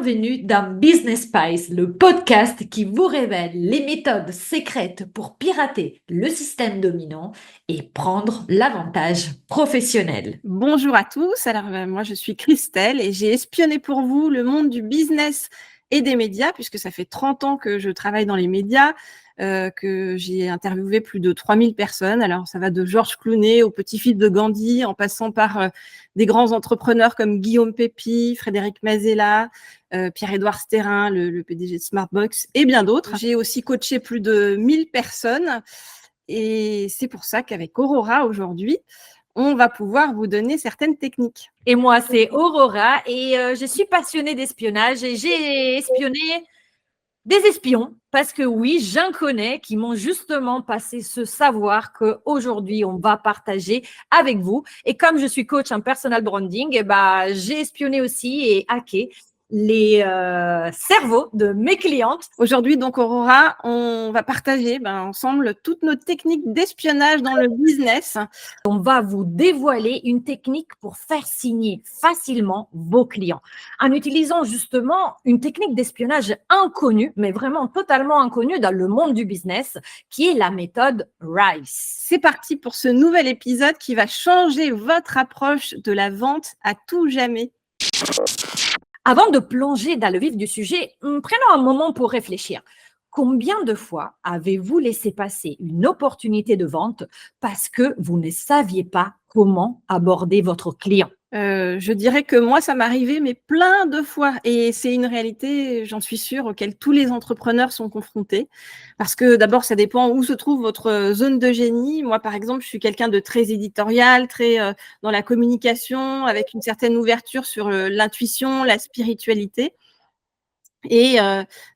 bienvenue dans Business Spice, le podcast qui vous révèle les méthodes secrètes pour pirater le système dominant et prendre l'avantage professionnel. Bonjour à tous, alors moi je suis Christelle et j'ai espionné pour vous le monde du business et des médias puisque ça fait 30 ans que je travaille dans les médias, que j'ai interviewé plus de 3000 personnes. Alors ça va de Georges Clooney au petit-fils de Gandhi en passant par des grands entrepreneurs comme Guillaume Pépi, Frédéric Mazella, Pierre-Édouard Stérin, le PDG de Smartbox et bien d'autres. J'ai aussi coaché plus de 1000 personnes et c'est pour ça qu'avec Aurora aujourd'hui, on va pouvoir vous donner certaines techniques. Et moi, c'est Aurora et je suis passionnée d'espionnage et j'ai espionné des espions parce que oui, j'en connais qui m'ont justement passé ce savoir qu'aujourd'hui, on va partager avec vous. Et comme je suis coach en personal branding, j'ai espionné aussi et hacké les cerveaux de mes clientes. Aujourd'hui, donc, Aurora, on va partager ensemble toutes nos techniques d'espionnage dans le business. On va vous dévoiler une technique pour faire signer facilement vos clients en utilisant justement une technique d'espionnage inconnue, mais vraiment totalement inconnue dans le monde du business, qui est la méthode RICE. C'est parti pour ce nouvel épisode qui va changer votre approche de la vente à tout jamais. Avant de plonger dans le vif du sujet, prenons un moment pour réfléchir. Combien de fois avez-vous laissé passer une opportunité de vente parce que vous ne saviez pas comment aborder votre client? Je dirais que moi, ça m'arrivait, mais plein de fois. Et c'est une réalité, j'en suis sûre, auquel tous les entrepreneurs sont confrontés. Parce que d'abord, ça dépend où se trouve votre zone de génie. Moi, par exemple, je suis quelqu'un de très éditorial, très dans la communication, avec une certaine ouverture sur l'intuition, la spiritualité. Et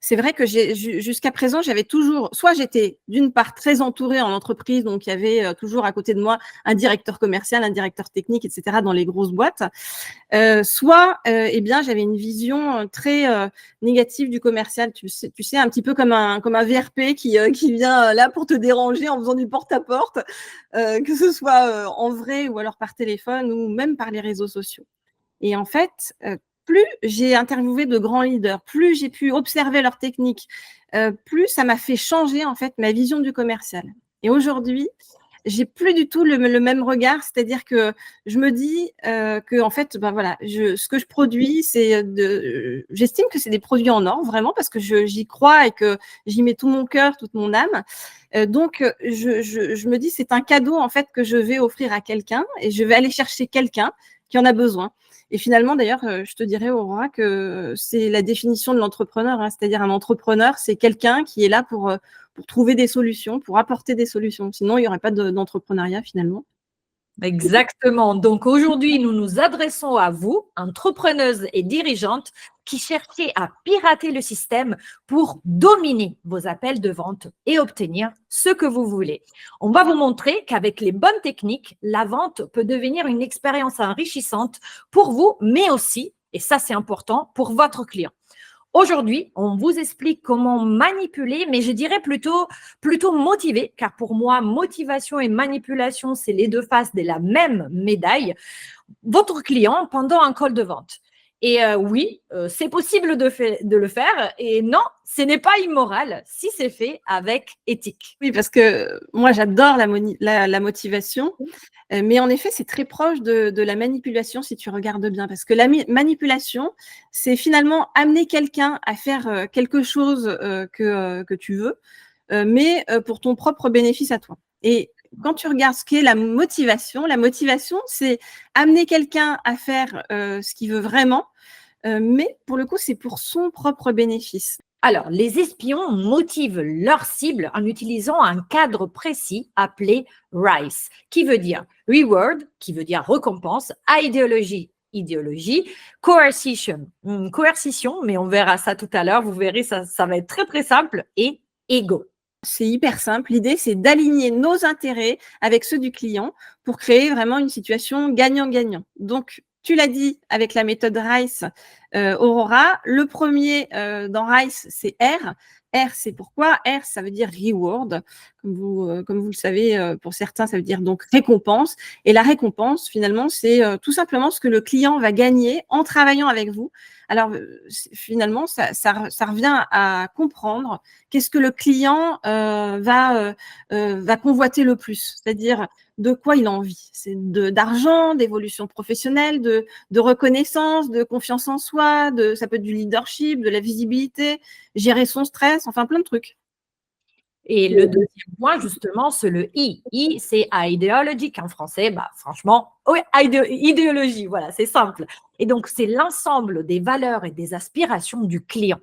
c'est vrai que jusqu'à présent, j'avais toujours, soit j'étais d'une part très entourée en entreprise, donc il y avait toujours à côté de moi un directeur commercial, un directeur technique, etc. dans les grosses boîtes, soit eh bien j'avais une vision très négative du commercial. Tu sais un petit peu comme un VRP qui vient là pour te déranger en faisant du porte-à-porte, que ce soit en vrai ou alors par téléphone ou même par les réseaux sociaux. Et en fait, plus j'ai interviewé de grands leaders, plus j'ai pu observer leurs techniques, plus ça m'a fait changer en fait ma vision du commercial. Et aujourd'hui, j'ai plus du tout le même regard, c'est-à-dire que je me dis que en fait, voilà, ce que je produis, j'estime que c'est des produits en or vraiment parce que j'y crois et que j'y mets tout mon cœur, toute mon âme. Donc, je me dis c'est un cadeau en fait que je vais offrir à quelqu'un et je vais aller chercher quelqu'un qui en a besoin. Et finalement, d'ailleurs, je te dirais, Aurora, que c'est la définition de l'entrepreneur, hein, c'est-à-dire un entrepreneur, c'est quelqu'un qui est là pour trouver des solutions, pour apporter des solutions. Sinon, il n'y aurait pas d'entrepreneuriat finalement. Exactement. Donc aujourd'hui, nous nous adressons à vous, entrepreneuses et dirigeantes, qui cherchez à pirater le système pour dominer vos appels de vente et obtenir ce que vous voulez. On va vous montrer qu'avec les bonnes techniques, la vente peut devenir une expérience enrichissante pour vous, mais aussi, et ça c'est important, pour votre client. Aujourd'hui, on vous explique comment manipuler, mais je dirais plutôt motiver, car pour moi, motivation et manipulation, c'est les deux faces de la même médaille, votre client pendant un call de vente. Et oui, c'est possible de le faire. Et non, ce n'est pas immoral si c'est fait avec éthique. Oui, parce que moi, j'adore la motivation. Mais en effet, c'est très proche de la manipulation si tu regardes bien. Parce que la manipulation, c'est finalement amener quelqu'un à faire quelque chose que tu veux, mais pour ton propre bénéfice à toi. Et quand tu regardes ce qu'est la motivation, c'est amener quelqu'un à faire ce qu'il veut vraiment, mais pour le coup, c'est pour son propre bénéfice. Alors, les espions motivent leur cible en utilisant un cadre précis appelé RICE, qui veut dire reward, qui veut dire récompense, idéologie, coercition, coercition, mais on verra ça tout à l'heure, vous verrez, ça va être très très simple, et ego. C'est hyper simple. L'idée, c'est d'aligner nos intérêts avec ceux du client pour créer vraiment une situation gagnant-gagnant. Donc, tu l'as dit, avec la méthode RICE, Aurora. Le premier dans RICE, c'est R. R, c'est pourquoi? R, ça veut dire reward. Comme vous le savez, pour certains, ça veut dire donc récompense. Et la récompense, finalement, c'est tout simplement ce que le client va gagner en travaillant avec vous. Alors, finalement, ça revient à comprendre qu'est-ce que le client va convoiter le plus, c'est-à-dire de quoi il a envie. C'est d'argent, d'évolution professionnelle, de reconnaissance, de confiance en soi, ça peut être du leadership, de la visibilité, gérer son stress, enfin plein de trucs. Et le deuxième point, justement, c'est le I. I, c'est idéologie, en français, bah, franchement, oui, idéologie, voilà, c'est simple. Et donc, c'est l'ensemble des valeurs et des aspirations du client.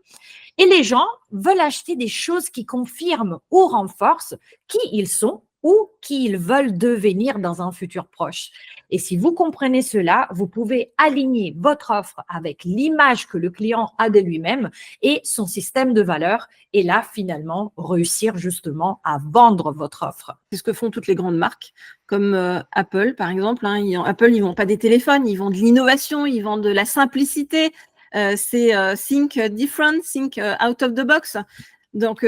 Et les gens veulent acheter des choses qui confirment ou renforcent qui ils sont ou qui ils veulent devenir dans un futur proche. Et si vous comprenez cela, vous pouvez aligner votre offre avec l'image que le client a de lui-même et son système de valeurs et là, finalement, réussir justement à vendre votre offre. C'est ce que font toutes les grandes marques, comme Apple, par exemple. Apple, ils ne vendent pas des téléphones, ils vendent de l'innovation, ils vendent de la simplicité. C'est think different, think out of the box. Donc,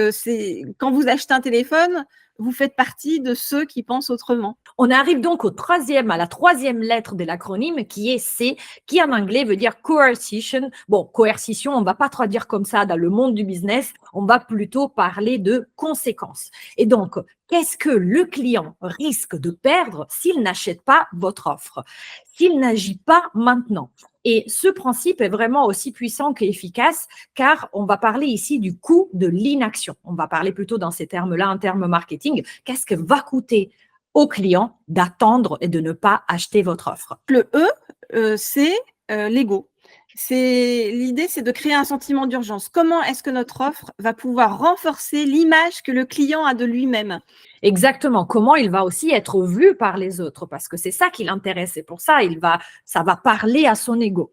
quand vous achetez un téléphone, vous faites partie de ceux qui pensent autrement. On arrive donc à la troisième lettre de l'acronyme qui est C, qui en anglais veut dire coercition. Bon, coercition, on ne va pas traduire comme ça dans le monde du business, on va plutôt parler de conséquences. Et donc, qu'est-ce que le client risque de perdre s'il n'achète pas votre offre, s'il n'agit pas maintenant? Et ce principe est vraiment aussi puissant qu'efficace car on va parler ici du coût de l'inaction. On va parler plutôt dans ces termes-là, en termes marketing. Qu'est-ce que va coûter au client d'attendre et de ne pas acheter votre offre? Le E, c'est l'ego. L'idée, c'est de créer un sentiment d'urgence. Comment est-ce que notre offre va pouvoir renforcer l'image que le client a de lui-même? Exactement. Comment il va aussi être vu par les autres? Parce que c'est ça qui l'intéresse. Et pour ça, ça va parler à son ego.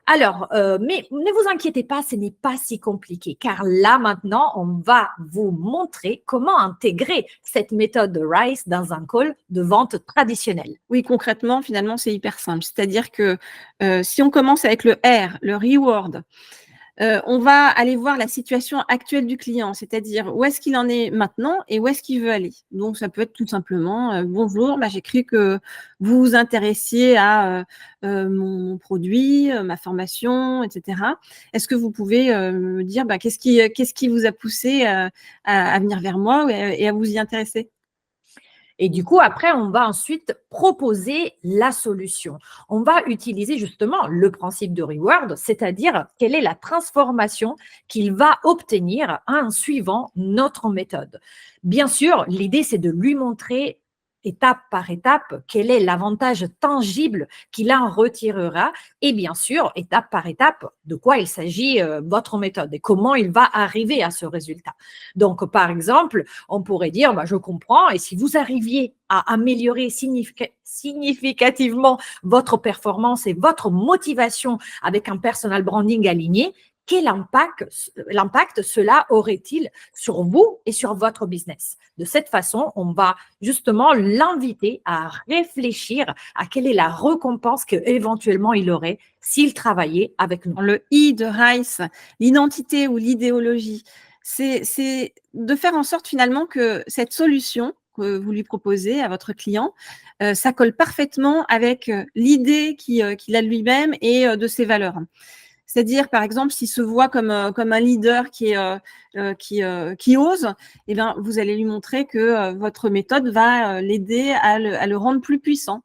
Alors, mais ne vous inquiétez pas, ce n'est pas si compliqué, car là, maintenant, on va vous montrer comment intégrer cette méthode de RICE dans un call de vente traditionnel. Oui, concrètement, finalement, c'est hyper simple. C'est-à-dire que si on commence avec le R, le reward, on va aller voir la situation actuelle du client, c'est-à-dire où est-ce qu'il en est maintenant et où est-ce qu'il veut aller. Donc, ça peut être tout simplement bonjour, j'ai cru que vous vous intéressiez à mon produit, ma formation, etc. Est-ce que vous pouvez me dire qu'est-ce qui vous a poussé à venir vers moi et à vous y intéresser? Et du coup, après, on va ensuite proposer la solution. On va utiliser justement le principe de reward, c'est-à-dire quelle est la transformation qu'il va obtenir en suivant notre méthode. Bien sûr, l'idée, c'est de lui montrer étape par étape quel est l'avantage tangible qu'il en retirera et bien sûr, étape par étape, de quoi il s'agit votre méthode et comment il va arriver à ce résultat. Donc, par exemple, on pourrait dire, je comprends, et si vous arriviez à améliorer significativement votre performance et votre motivation avec un personal branding aligné, quel impact cela aurait-il sur vous et sur votre business? De cette façon, on va justement l'inviter à réfléchir à quelle est la récompense qu'éventuellement il aurait s'il travaillait avec nous. Le I de RICE, l'identité ou l'idéologie, c'est de faire en sorte finalement que cette solution que vous lui proposez à votre client, ça colle parfaitement avec l'idée qu'il a de lui-même et de ses valeurs. C'est-à-dire, par exemple, s'il se voit comme un leader qui ose, vous allez lui montrer que votre méthode va l'aider à le rendre plus puissant.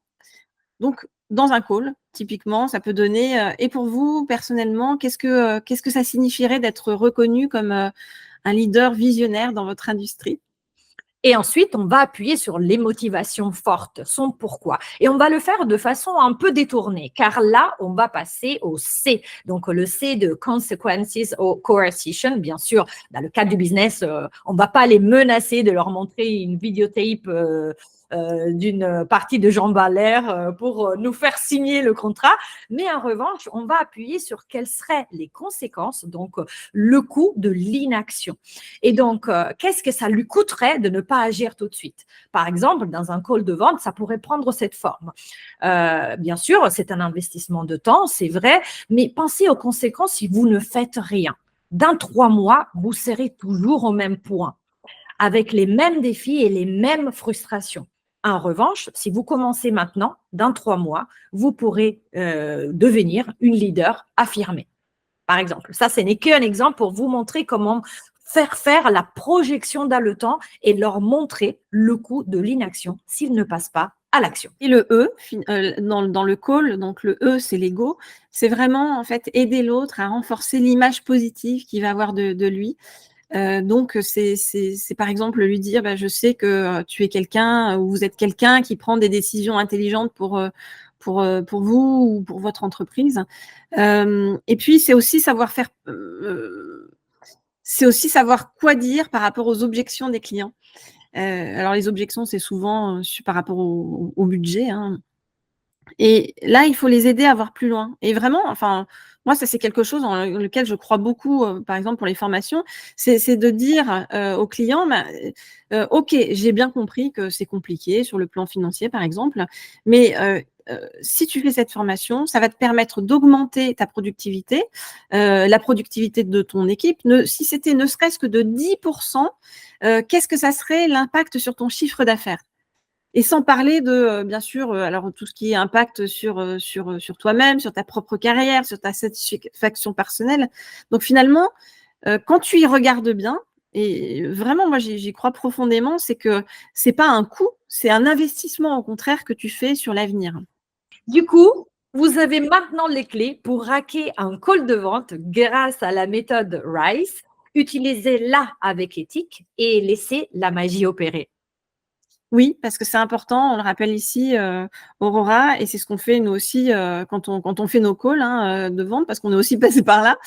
Donc, dans un call, typiquement, ça peut donner, et pour vous, personnellement, qu'est-ce que ça signifierait d'être reconnu comme un leader visionnaire dans votre industrie? Et ensuite, on va appuyer sur les motivations fortes, son pourquoi. Et on va le faire de façon un peu détournée, car là, on va passer au C. Donc, le C de Consequences or Coercion. Bien sûr, dans le cadre du business, on ne va pas les menacer de leur montrer une vidéotape d'une partie de jambes à l'air pour nous faire signer le contrat. Mais en revanche, on va appuyer sur quelles seraient les conséquences, donc le coût de l'inaction. Et donc, qu'est-ce que ça lui coûterait de ne pas agir tout de suite? Par exemple, dans un call de vente, ça pourrait prendre cette forme. Bien sûr, c'est un investissement de temps, c'est vrai, mais pensez aux conséquences si vous ne faites rien. Dans 3 mois, vous serez toujours au même point, avec les mêmes défis et les mêmes frustrations. En revanche, si vous commencez maintenant, dans 3 mois, vous pourrez devenir une leader affirmée. Par exemple, ça, ce n'est qu'un exemple pour vous montrer comment faire la projection dans le temps et leur montrer le coût de l'inaction s'ils ne passent pas à l'action. Et le E, dans le call, donc le E, c'est l'ego, c'est vraiment en fait aider l'autre à renforcer l'image positive qu'il va avoir de lui. Donc, c'est par exemple lui dire, je sais que tu es quelqu'un ou vous êtes quelqu'un qui prend des décisions intelligentes pour vous ou pour votre entreprise. Et puis, c'est aussi savoir faire, c'est aussi savoir quoi dire par rapport aux objections des clients. Alors, les objections, c'est souvent par rapport au budget, hein. Et là, il faut les aider à voir plus loin. Et vraiment, enfin, moi, ça, c'est quelque chose en lequel je crois beaucoup, par exemple, pour les formations, c'est de dire aux clients, OK, j'ai bien compris que c'est compliqué sur le plan financier, par exemple, mais si tu fais cette formation, ça va te permettre d'augmenter ta productivité, la productivité de ton équipe. Si c'était ne serait-ce que de 10%, qu'est-ce que ça serait l'impact sur ton chiffre d'affaires? Et sans parler de, bien sûr, alors tout ce qui est impact sur toi-même, sur ta propre carrière, sur ta satisfaction personnelle. Donc finalement, quand tu y regardes bien, et vraiment moi j'y crois profondément, c'est que c'est pas un coût, c'est un investissement au contraire que tu fais sur l'avenir. Du coup, vous avez maintenant les clés pour hacker un call de vente grâce à la méthode RICE. Utilisez-la avec éthique et laissez la magie opérer. Oui, parce que c'est important, on le rappelle ici, Aurora, et c'est ce qu'on fait nous aussi quand on fait nos calls de vente, parce qu'on est aussi passé par là.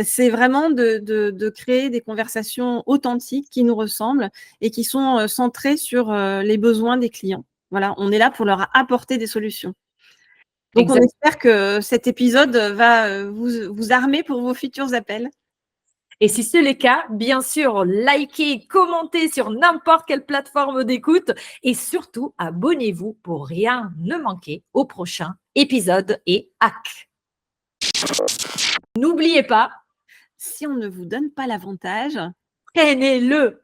C'est vraiment de créer des conversations authentiques qui nous ressemblent et qui sont centrées sur les besoins des clients. Voilà, on est là pour leur apporter des solutions. Donc, on Exact. espère que cet épisode va vous armer pour vos futurs appels. Et si c'est le cas, bien sûr, likez, commentez sur n'importe quelle plateforme d'écoute et surtout, abonnez-vous pour rien ne manquer au prochain épisode et hack. N'oubliez pas, Si on ne vous donne pas l'avantage, prenez-le.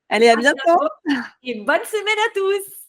allez, à À bientôt! bientôt et bonne semaine à tous.